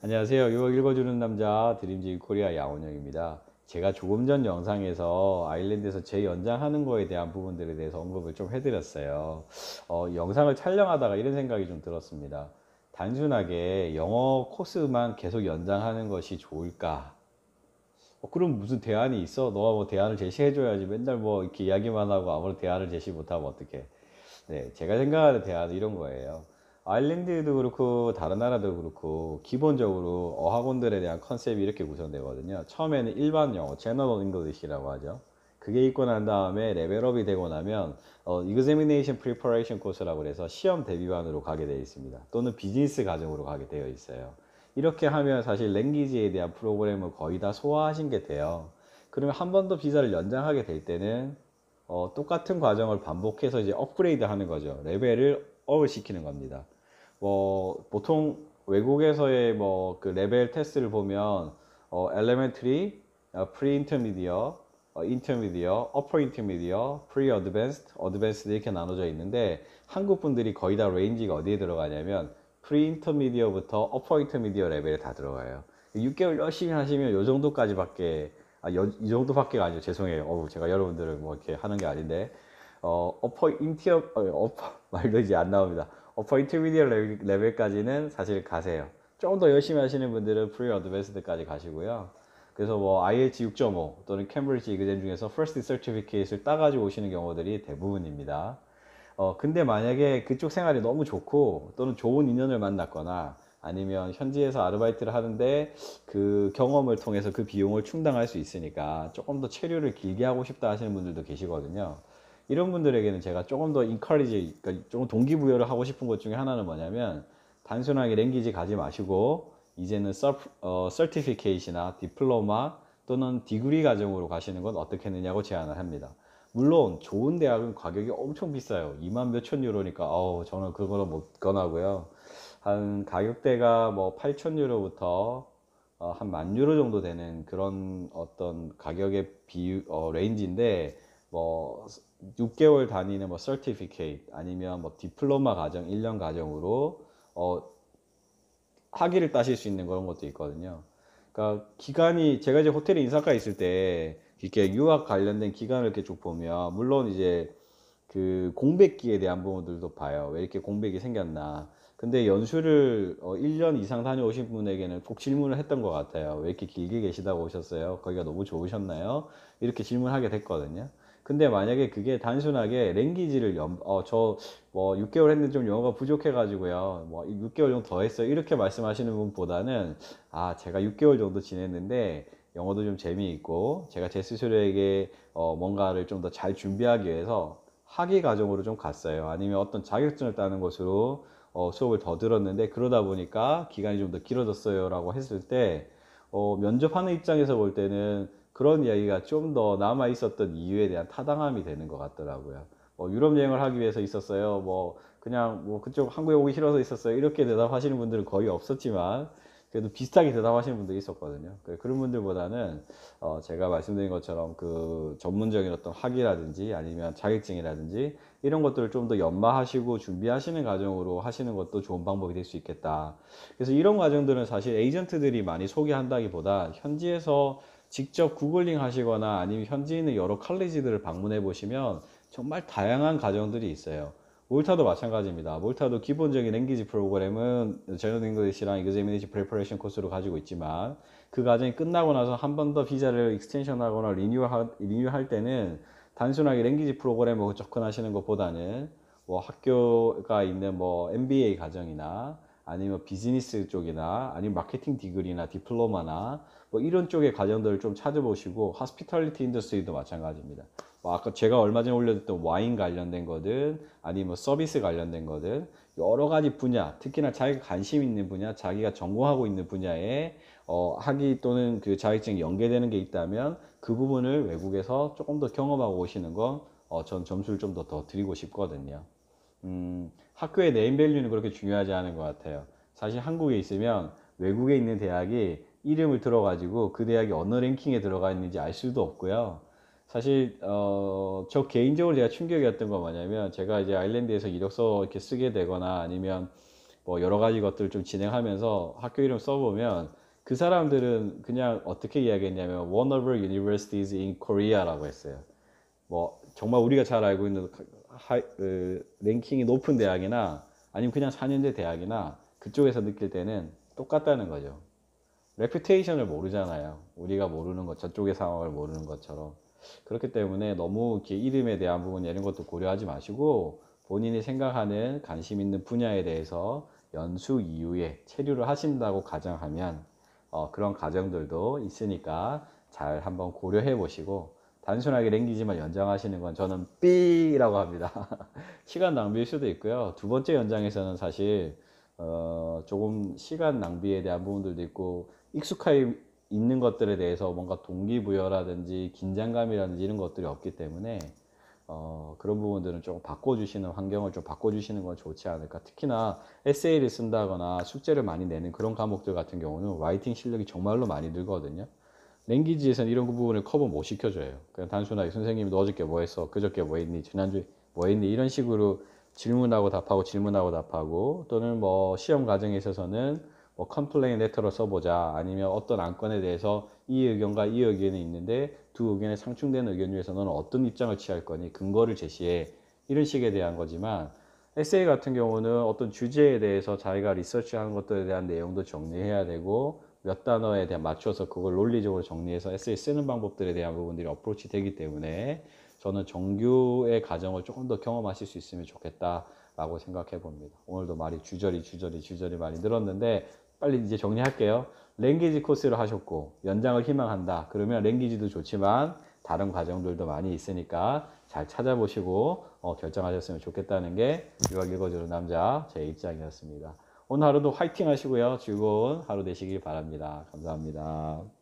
안녕하세요. 유학 읽어주는 남자 드림직 코리아 양원영입니다. 제가 조금 전 영상에서 아일랜드에서 재연장하는 거에 대한 부분들에 대해서 언급을 좀 해드렸어요. 영상을 촬영하다가 이런 생각이 좀 들었습니다. 단순하게 영어 코스만 계속 연장하는 것이 좋을까? 그럼 무슨 대안이 있어? 너가 뭐 대안을 제시해줘야지. 맨날 뭐 이렇게 이야기만 하고 아무런 대안을 제시 못하면 어떡해? 네, 제가 생각하는 대안은 이런 거예요. 아일랜드도 그렇고 다른 나라도 그렇고 기본적으로 어학원들에 대한 컨셉이 이렇게 구성되거든요. 처음에는 일반 영어, General English라고 하죠. 그게 있고 난 다음에 레벨업이 되고 나면 Examination Preparation 코스라고 해서 시험 대비반으로 가게 되어 있습니다. 또는 비즈니스 과정으로 가게 되어 있어요. 이렇게 하면 사실 랭귀지에 대한 프로그램을 거의 다 소화하신 게 돼요. 그러면 한 번 더 비자를 연장하게 될 때는 똑같은 과정을 반복해서 이제 업그레이드 하는 거죠. 레벨을 업을 시키는 겁니다. 보통 외국에서의 뭐 그 레벨 테스트를 보면 elementary, pre-intermediate, intermediate, upper intermediate, pre-advanced, advanced 이렇게 나눠져 있는데 한국 분들이 거의 다 레인지가 어디에 들어가냐면 pre-intermediate부터 upper intermediate 레벨에 다 들어가요. 6개월 열심히 하시면 요 정도까지밖에 이 정도밖에 아니죠. 죄송해요. 제가 여러분들을 뭐 이렇게 하는 게 아닌데 말도 이제 안 나옵니다. 어퍼 인터미디어 레벨까지는 사실 가세요. 조금 더 열심히 하시는 분들은 프리 어드밴스드까지 가시고요. 그래서 뭐 IELTS 6.5 또는 캠브리지 이그젠 중에서 퍼스트 서티피케이트를 따가지고 오시는 경우들이 대부분입니다. 근데 만약에 그쪽 생활이 너무 좋고 또는 좋은 인연을 만났거나 아니면 현지에서 아르바이트를 하는데 그 경험을 통해서 그 비용을 충당할 수 있으니까 조금 더 체류를 길게 하고 싶다 하시는 분들도 계시거든요. 이런 분들에게는 제가 조금 더 인커리지, 그러니까 조금 동기부여를 하고 싶은 것 중에 하나는 뭐냐면 단순하게 랭귀지 가지 마시고 이제는 서티피케이시나 디플로마 또는 디그리 과정으로 가시는 건 어떻겠느냐고 제안을 합니다. 물론 좋은 대학은 가격이 엄청 비싸요. 2만 몇천 유로니까 저는 그거는 못 권하고요. 한 가격대가 뭐 8천 유로부터 한 만 유로 정도 되는 그런 어떤 가격의 레인지인데 뭐 6개월 다니는 뭐 서티피케이트 아니면 뭐 디플로마 과정 1년 과정으로 어, 학위를 따실 수 있는 그런 것도 있거든요. 그러니까 기간이 제가 이제 호텔에 인사가 있을 때 이렇게 유학 관련된 기간을 이렇게 쭉 보면 물론 이제 그 공백기에 대한 부분들도 봐요. 왜 이렇게 공백이 생겼나. 근데 연수를 1년 이상 다녀오신 분에게는 꼭 질문을 했던 것 같아요. 왜 이렇게 길게 계시다고 오셨어요? 거기가 너무 좋으셨나요? 이렇게 질문하게 됐거든요. 근데 만약에 그게 단순하게 랭귀지를 저 뭐 6개월 했는데 좀 영어가 부족해가지고요. 뭐 6개월 정도 더 했어요. 이렇게 말씀하시는 분보다는 제가 6개월 정도 지냈는데 영어도 좀 재미있고 제가 제 스스로에게 뭔가를 좀 더 잘 준비하기 위해서 학위 과정으로 좀 갔어요. 아니면 어떤 자격증을 따는 것으로 수업을 더 들었는데 그러다 보니까 기간이 좀 더 길어졌어요 라고 했을 때 면접하는 입장에서 볼 때는 그런 이야기가 좀 더 남아 있었던 이유에 대한 타당함이 되는 것 같더라고요. 유럽 여행을 하기 위해서 있었어요. 그냥 뭐 그쪽 한국에 오기 싫어서 있었어요. 이렇게 대답하시는 분들은 거의 없었지만 그래도 비슷하게 대답하시는 분들이 있었거든요. 그런 분들보다는 제가 말씀드린 것처럼 그 전문적인 어떤 학위라든지 아니면 자격증이라든지 이런 것들을 좀 더 연마하시고 준비하시는 과정으로 하시는 것도 좋은 방법이 될 수 있겠다. 그래서 이런 과정들은 사실 에이전트들이 많이 소개한다기보다 현지에서 직접 구글링 하시거나 아니면 현지에 있는 여러 칼리지들을 방문해 보시면 정말 다양한 과정들이 있어요. 몰타도 마찬가지입니다. 몰타도 기본적인 랭귀지 프로그램은 제너럴 잉글리시랑 이그제미네이션 프리퍼레이션 코스로 가지고 있지만 그 과정이 끝나고 나서 한 번 더 비자를 익스텐션 하거나 리뉴할 때는 단순하게 랭귀지 프로그램으로 접근하시는 것보다는 뭐 학교가 있는 뭐 MBA 과정이나 아니면 비즈니스 쪽이나 아니면 마케팅 디그리나 디플로마나 뭐 이런 쪽의 과정들을 좀 찾아보시고 호스피탈리티 인더스트리도 마찬가지입니다. 아까 제가 얼마 전에 올려드렸던 와인 관련된 거든 아니면 뭐 서비스 관련된 거든 여러 가지 분야 특히나 자기가 관심 있는 분야 자기가 전공하고 있는 분야에 학위 또는 그 자격증이 연계되는 게 있다면 그 부분을 외국에서 조금 더 경험하고 오시는 건 전 점수를 좀 더 드리고 싶거든요. 학교의 네임밸류는 그렇게 중요하지 않은 것 같아요. 사실 한국에 있으면 외국에 있는 대학이 이름을 들어가지고 그 대학이 어느 랭킹에 들어가 있는지 알 수도 없고요. 사실 저 개인적으로 제가 충격이었던 건 뭐냐면 제가 이제 아일랜드에서 이력서 이렇게 쓰게 되거나 아니면 뭐 여러 가지 것들을 좀 진행하면서 학교 이름 써보면 그 사람들은 그냥 어떻게 이야기했냐면 one of our universities in Korea라고 했어요. 뭐 정말 우리가 잘 알고 있는 랭킹이 높은 대학이나 아니면 그냥 4년제 대학이나 그쪽에서 느낄 때는 똑같다는 거죠. 레퓨테이션을 모르잖아요. 우리가 모르는 것, 저쪽의 상황을 모르는 것처럼. 그렇기 때문에 너무 이렇게 이름에 대한 부분 이런 것도 고려하지 마시고 본인이 생각하는 관심 있는 분야에 대해서 연수 이후에 체류를 하신다고 가정하면 그런 가정들도 있으니까 잘 한번 고려해 보시고 단순하게 랭귀지만 연장하시는 건 저는 B라고 합니다. 시간 낭비일 수도 있고요. 두 번째 연장에서는 사실 조금 시간 낭비에 대한 부분들도 있고 익숙해 있는 것들에 대해서 뭔가 동기부여라든지 긴장감이라든지 이런 것들이 없기 때문에 그런 부분들은 조금 바꿔주시는 환경을 좀 바꿔주시는 건 좋지 않을까. 특히나 에세이를 쓴다거나 숙제를 많이 내는 그런 과목들 같은 경우는 라이팅 실력이 정말로 많이 늘거든요. 랭귀지에서는 이런 부분을 커버 못 시켜줘요. 그냥 단순하게 선생님이 너 어저께 뭐 했어? 그저께 뭐 했니? 지난주에 뭐 했니? 이런 식으로 질문하고 답하고 질문하고 답하고 또는 뭐 시험 과정에 있어서는 뭐 컴플레인 레터를 써보자 아니면 어떤 안건에 대해서 이 의견과 이 의견이 있는데 두 의견에 상충되는 의견 중에서 너는 어떤 입장을 취할 거니? 근거를 제시해. 이런 식에 대한 거지만 에세이 같은 경우는 어떤 주제에 대해서 자기가 리서치하는 것들에 대한 내용도 정리해야 되고 몇 단어에 대한 맞춰서 그걸 논리적으로 정리해서 에세이 쓰는 방법들에 대한 부분들이 어프로치 되기 때문에 저는 정규의 과정을 조금 더 경험하실 수 있으면 좋겠다라고 생각해 봅니다. 오늘도 말이 주저리 많이 늘었는데 빨리 이제 정리할게요. 랭귀지 코스를 하셨고 연장을 희망한다. 그러면 랭귀지도 좋지만 다른 과정들도 많이 있으니까 잘 찾아보시고 결정하셨으면 좋겠다는 게 유학 읽어주는 남자 제 입장이었습니다. 오늘 하루도 화이팅 하시고요. 즐거운 하루 되시길 바랍니다. 감사합니다.